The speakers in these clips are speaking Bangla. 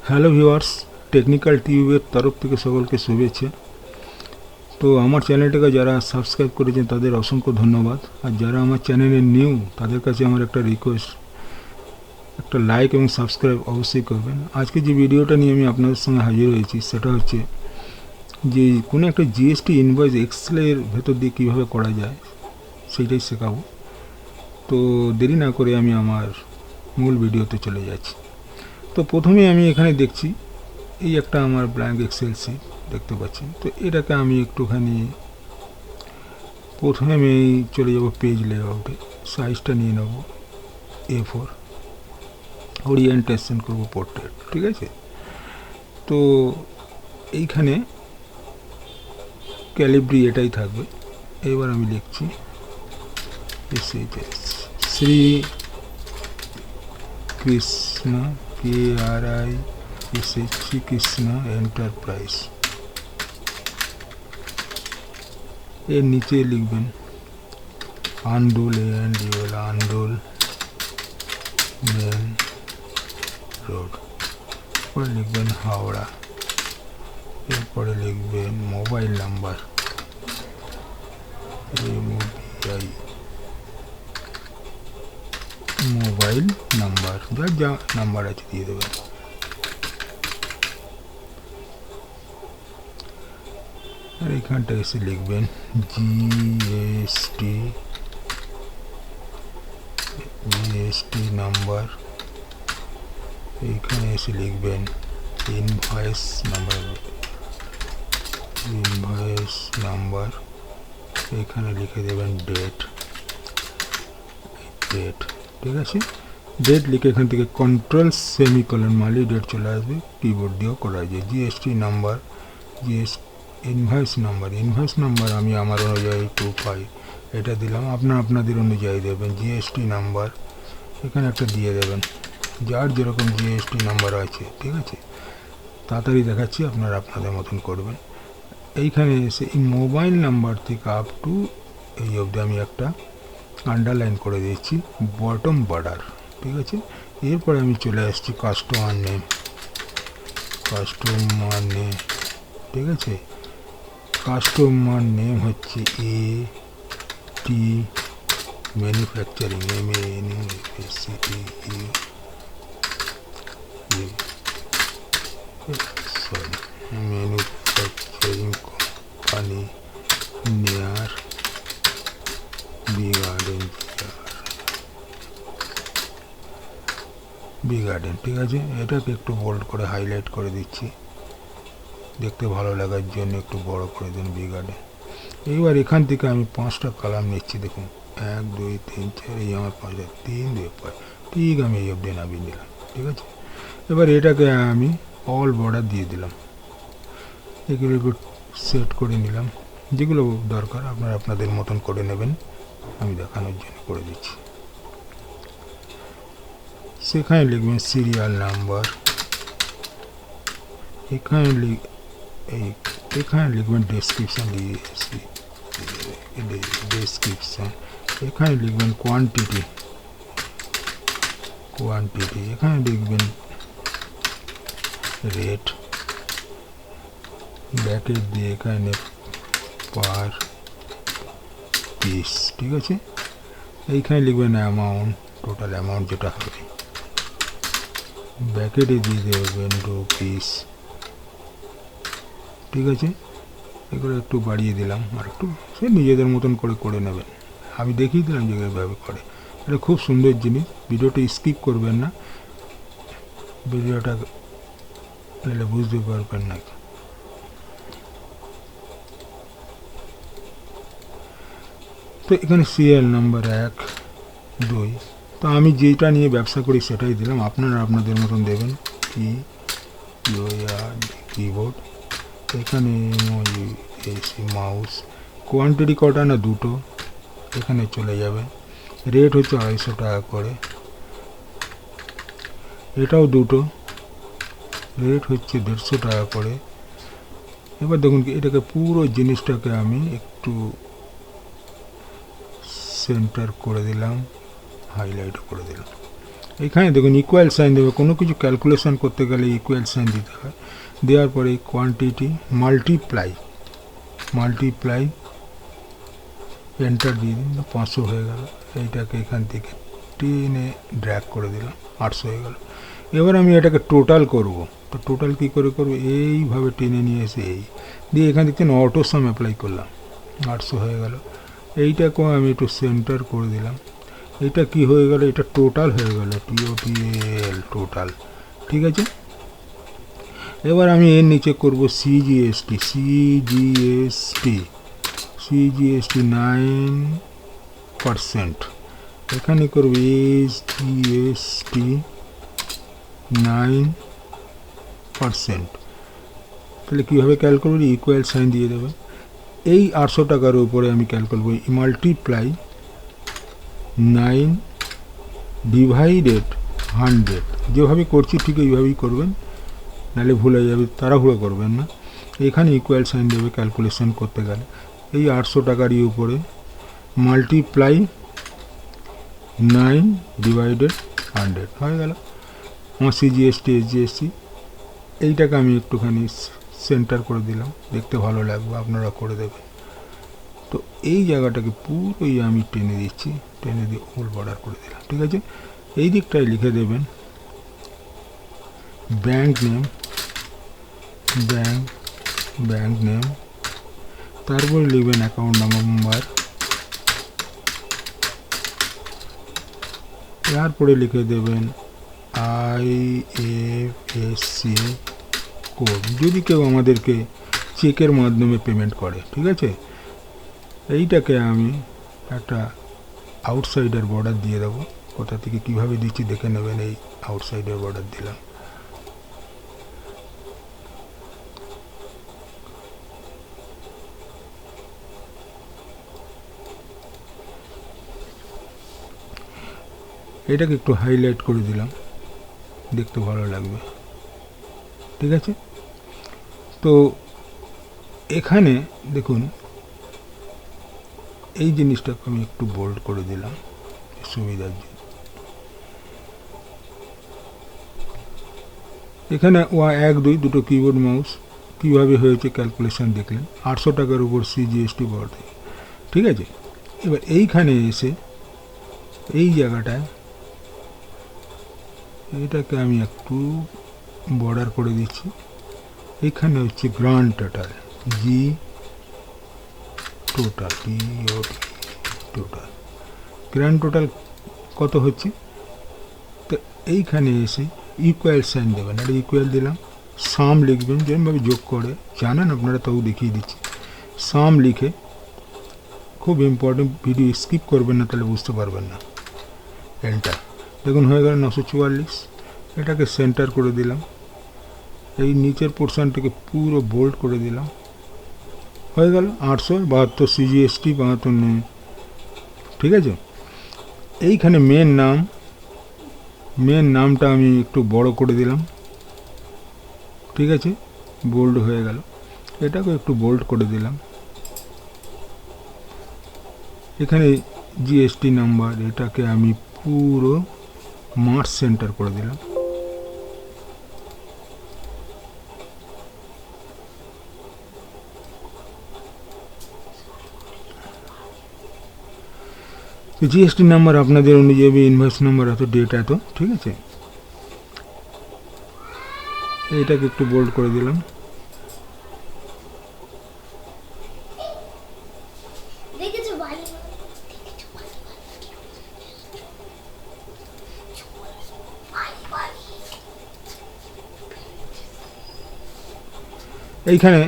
হ্যালো ভিউয়ার্স, টেকনিক্যাল টিউবের তরফ থেকে সকলকে শুভেচ্ছা। তো আমার চ্যানেলটাকে যারা সাবস্ক্রাইব করেছেন তাদের অসংখ্য ধন্যবাদ। আর যারা আমার চ্যানেলে নিউ তাদের কাছে আমার একটা রিকোয়েস্ট, একটা লাইক এবং সাবস্ক্রাইব অবশ্যই করবেন। আজকে যে ভিডিওটা নিয়ে আমি আপনাদের সঙ্গে হাজির হয়েছি সেটা হচ্ছে যে কোনো একটা জিএসটি ইনভয়েস এক্সেলের ভেতর দিয়ে কীভাবে করা যায় সেইটাই শেখাবো। তো দেরি না করে আমি আমার মূল ভিডিওতে চলে যাচ্ছি। তো প্রথমে আমি এখানে দেখছি এই একটা আমার ব্ল্যাঙ্ক এক্সেল শিট দেখতে পাচ্ছি। তো এটাকে আমি একটুখানি প্রথমে আমি চলে যাব পেজ লেআউটে, সাইজটা নিয়ে নেব A4, ওরিয়েন্টেশন করব পোর্ট্রেট, ঠিক আছে। তো এইখানে ক্যালিব্রি এটাই থাকবে। এবার আমি লিখছি শ্রী কৃষ্ণ KRI কৃষ্ণ এন্টারপ্রাইজ। এর নিচে লিখবেন আন্দোল, আন্দোল মেন রোড, পরে লিখবেন হাওড়া। এরপরে লিখবেন mobile number MOBI, mobile number যার যা নাম্বার আছে দিয়ে দেবেন। আর এখানটা এসে লিখবেন জিএসটি নাম্বার। এইখানে এসে লিখবেন ইনভয়েস নাম্বার। এখানে লিখে দেবেন ডেট, ঠিক আছে। ডেট লিখে এখান থেকে কন্ট্রোল সেমিকলন মারলে ডেট চলে আসবে। কিবোর্ড দিয়েও করা যায়। জিএসটি নাম্বার, ইনভয়েস নাম্বার আমি আমার অনুযায়ী 25 এটা দিলাম, আপনাদের অনুযায়ী দেবেন। জিএসটি নাম্বার এখানে একটা দিয়ে দেবেন, যার যেরকম জিএসটি নাম্বার আছে, ঠিক আছে। তাড়াতাড়ি দেখাচ্ছি, আপনাদের মতন করবেন। এইখানে এসে এই মোবাইল নাম্বার থেকে আপ টু এই অবধি আমি একটা আন্ডারলাইন করে দিচ্ছি, বটম বর্ডার, ঠিক আছে। এরপরে আমি চলে আসছি কাস্টমার নেম, ঠিক আছে। কাস্টমার নেম হচ্ছে AT manufacturing, manufacturing company near B garden, ঠিক আছে। এটাকে একটু বোল্ড করে হাইলাইট করে দিচ্ছি, দেখতে ভালো লাগার জন্য একটু বড় করে দিন বি গার্ডেন। এইবার এখান থেকে আমি 5টা কলাম নিচ্ছি, দেখুন 1 2 3 4, এই আমার 5টা 3 2 5, ঠিক আমি এই অবধি নামিয়ে নিলাম, ঠিক আছে। এবার এটাকে আমি অল বর্ডার দিয়ে দিলাম। এগুলো একটু সেট করে নিলাম, যেগুলো দরকার আপনাদের মতন করে নেবেন, আমি দেখানোর জন্য করে দিচ্ছি। সেখানে লিখবেন সিরিয়াল নাম্বার, এখানে লিখবেন ডেসক্রিপশন, এখানে লিখবেন কোয়ান্টিটি, এখানে লিখবেন রেট, ব্র্যাকেট দিয়ে এখানে পার পিস, ঠিক আছে। এইখানে লিখবেন অ্যামাউন্ট, টোটাল অ্যামাউন্ট যেটা হবে, ব্র্যাকেটে দিয়ে দেবেন রুপিস, ঠিক আছে। এগুলো একটু বাড়িয়ে দিলাম, আর একটু সে নিজেদের মতন করে নেবেন। আমি দেখিয়ে দিলাম যে এইভাবে করে। এটা খুব সুন্দর জিনিস, ভিডিওটা স্কিপ করবেন না, ভিডিওটা নিলে বুঝতে পারবেন না। তো এখানে সিরিয়াল নাম্বার 1 2, তো আমি যেটা নিয়ে ব্যবসা করি সেটাই দিলাম, আপনাদের মতন দেবেন। কিবোর্ড, এখানে মাউস, কোয়ান্টিটি কটা না 2টো, এখানে চলে যাবেন। রেট হচ্ছে 250 টাকা করে, এটাও 2টো, রেট হচ্ছে 150 টাকা করে। এবার দেখুন এটাকে পুরো জিনিসটাকে আমি একটু সেন্টার করে দিলাম, হাইলাইট করে দিলাম। এখানে দেখুন ইকুয়াল সাইন দেবে, কোনো কিছু ক্যালকুলেশন করতে গেলে ইকুয়াল সাইন দিতে হয়। দেওয়ার পরে কোয়ান্টিটি মাল্টিপ্লাই এন্টার দিয়ে দিন, 500 হয়ে গেল। এইটাকে এখান থেকে টেনে ড্র্যাগ করে দিলাম, 800 হয়ে গেল। এবার আমি এটাকে টোটাল করব। তো টোটাল কী করে করবো, এইভাবে টেনে নিয়ে এসে এই দিয়ে এখান থেকে অটো সাম অ্যাপ্লাই করলাম, 800 হয়ে গেল। এইটাকেও আমি একটু সেন্টার করে দিলাম। এটা কি হয়ে গেল, এটা টোটাল হয়ে গেল, টোটাল টোটাল, ঠিক আছে। এবার আমি এর নিচে করব সিজিএসটি 9%। এখানে করব এসজিএসটি 9%। তাহলে কীভাবে ক্যাল করবো, ইকুয়াল সাইন দিয়ে দেবে। এই 800 টাকার উপরে আমি ক্যাল করবো মাল্টিপ্লাই 9 ডিভাইডেড 100। যেভাবে করছি ঠিক এইভাবেই করবেন, নাহলে ভুলে যাবে, তাড়াহুড়ো করবেন না। এখানে ইকুয়াল সাইন দেবে ক্যালকুলেশন করতে গেলে। এই 800 টাকারই উপরে মাল্টিপ্লাই 9 ডিভাইডেড 100 হয়ে গেল আমার সিজিএসটি এসজিএসটি। এইটাকে আমি একটুখানি সেন্টার করে দিলাম, দেখতে ভালো লাগবে, আপনারা করে দেবেন। তো এই জায়গাটাকে পুরোই আমি টেনে দিচ্ছি, টেনে দিয়ে হোল বর্ডার করে দিলাম, ঠিক আছে। এই দিকটায় লিখে দেবেন ব্যাংক নেম, ব্যাংক নেম, তারপরে লিখবেন অ্যাকাউন্ট নাম্বার, তারপরে লিখে দেবেন আইএফএসসি কোড, যদি কেউ আমাদেরকে চেকের মাধ্যমে পেমেন্ট করে, ঠিক আছে। এইটাকে আমি একটা আউটসাইডার বর্ডার দিয়ে দেবো, কোথা থেকে কীভাবে দিচ্ছি দেখে নেবেন। এই আউটসাইডার বর্ডার দিলাম। এটাকে একটু হাইলাইট করে দিলাম, দেখতে ভালো লাগবে, ঠিক আছে। তো এখানে দেখুন এই জিনিসটাকে আমি একটু বোল্ড করে দিলাম সুবিধার জন্য। এখানে 1 2 দুটো কিবোর্ড মাউস কীভাবে হয়েছে ক্যালকুলেশন দেখলেন। 800 টাকার উপর সিজিএসটি বর্ড, ঠিক আছে। এবার এইখানে এসে এই জায়গাটায় এটাকে আমি একটু বর্ডার করে দিচ্ছি। এখানে হচ্ছে গ্রান্ড টোটাল, জি টোটাল, টোটাল গ্র্যান্ড টোটাল কত হচ্ছে। তো এইখানে এসে ইকুয়াল সাইন দেবেন, আর ইকুয়াল দিলাম, সাম লিখবেন, যেমনভাবে যোগ করে জানেন আপনারা, তাও দেখিয়ে দিচ্ছি। সাম লিখে, খুব ইম্পর্টেন্ট, ভিডিও স্কিপ করবেন না, তাহলে বুঝতে পারবেন না। এন্টার, দেখুন হয়ে গেল 944। এটাকে সেন্টার করে দিলাম, এই নিচের পোর্শনটাকে পুরো বোল্ড করে দিলাম, হয়ে গেল 872 সিজিএসটি 72 নেই, ঠিক আছে। এইখানে মেন নামটা আমি একটু বড় করে দিলাম, ঠিক আছে, বোল্ড হয়ে গেল। এটাকে একটু বোল্ড করে দিলাম। এখানে জিএসটি নাম্বার, এটাকে আমি পুরো মার্চ সেন্টার করে দিলাম। জিএসটি নাম্বার আপনাদের অনুযায়ী, ইনভয়েস নাম্বার এত, ডেট এত, ঠিক আছে। এটাকে একটু বোল্ড করে দিলাম। এইখানে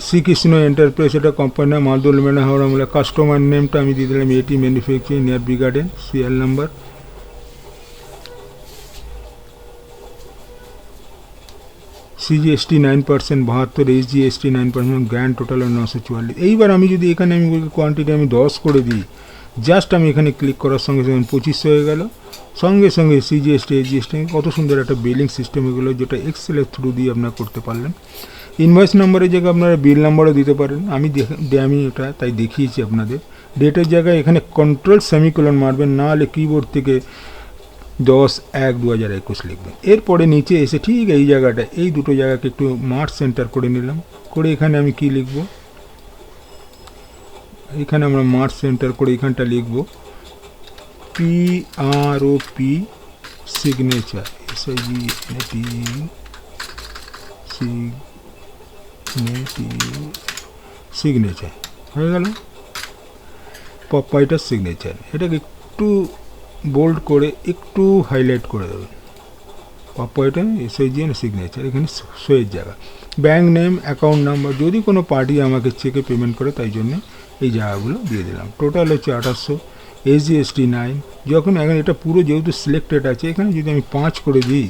শ্রীকৃষ্ণ এন্টারপ্রাইজ, এটা কোম্পানি নাম, মাদুল মেনা হাওড়া মোলা। কাস্টমার নেমটা আমি দিয়ে দিলাম AT manufacturing near B garden, CL number. CGST 9%, 72, SGST 9%, grand total 944। এইবার আমি যদি এখানে আমি কোয়ান্টিটি আমি 10 করে দিই, জাস্ট আমি এখানে ক্লিক করার সঙ্গে সঙ্গে 2500 হয়ে গেল। সঙ্গে সঙ্গে সিজিএসটি এসজিএসটি, কত সুন্দর একটা বিলিং সিস্টেম এগুলো, যেটা এক্সেলের থ্রু দিয়ে আপনারা করতে পারলেন। ইনভয়েস নাম্বারের জায়গায় আপনারা বিল নাম্বারও দিতে পারেন, আমি এটা তাই দেখিয়েছি আপনাদের। ডেটের জায়গায় এখানে কন্ট্রোল সেমিকোলন মারবেন, না হলে কিবোর্ড থেকে 10/1/2021 লিখবেন। এরপরে নিচে এসে ঠিক এই জায়গাটা, এই দুটো জায়গাকে একটু মার্জ সেন্টার করে নিলাম, করে এখানে আমি কি লিখব, এখানে আমরা মার্জ সেন্টার করে এখানটা লিখব PROP সিগনেচার, সিগনেচার হয়ে গেল, প্রপাইটার সিগনেচার। এটাকে একটু বোল্ড করে একটু হাইলাইট করে দেবেন, প্রপাইটার সিগনেচার, এখানে সইয়ের জায়গা, ব্যাঙ্ক নেম, অ্যাকাউন্ট নাম্বার, যদি কোনো পার্টি আমাকে চেকে পেমেন্ট করে তাই জন্য এই জায়গাগুলো দিয়ে দিলাম। টোটাল হচ্ছে 2800, GST 9। যখন এখন এটা পুরো যেহেতু সিলেক্টেড আছে, এখানে যদি আমি 5 করে দিই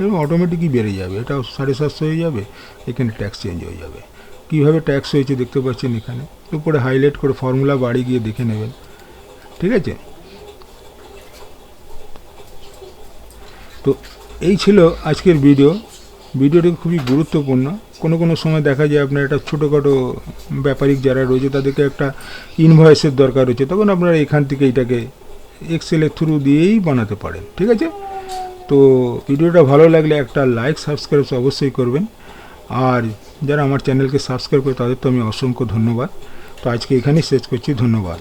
এবং অটোমেটিকই বেড়ে যাবে, এটা 750 হয়ে যাবে, এখানে ট্যাক্স চেঞ্জ হয়ে যাবে। কীভাবে ট্যাক্স হয়েছে দেখতে পাচ্ছেন এখানে, উপরে হাইলাইট করে ফর্মুলা বাড়ি গিয়ে দেখে নেবেন, ঠিক আছে। তো এই ছিল আজকের ভিডিওটি খুবই গুরুত্বপূর্ণ। কোনো সময় দেখা যায় আপনার একটা ছোটোখাটো ব্যাপারিক যারা রয়েছে তাদেরকে একটা ইনভয়েসের দরকার হচ্ছে, তখন আপনারা এখান থেকে এটাকে এক্সেলের থ্রু দিয়েই বানাতে পারেন, ঠিক আছে। তো ভিডিওটা ভালো লাগলে একটা লাইক সাবস্ক্রাইব অবশ্যই করবেন, আর যারা আমার চ্যানেলকে সাবস্ক্রাইব করে তাদের তো আমি অসংখ্য ধন্যবাদ। তো আজকে এখানেই শেষ করছি, ধন্যবাদ।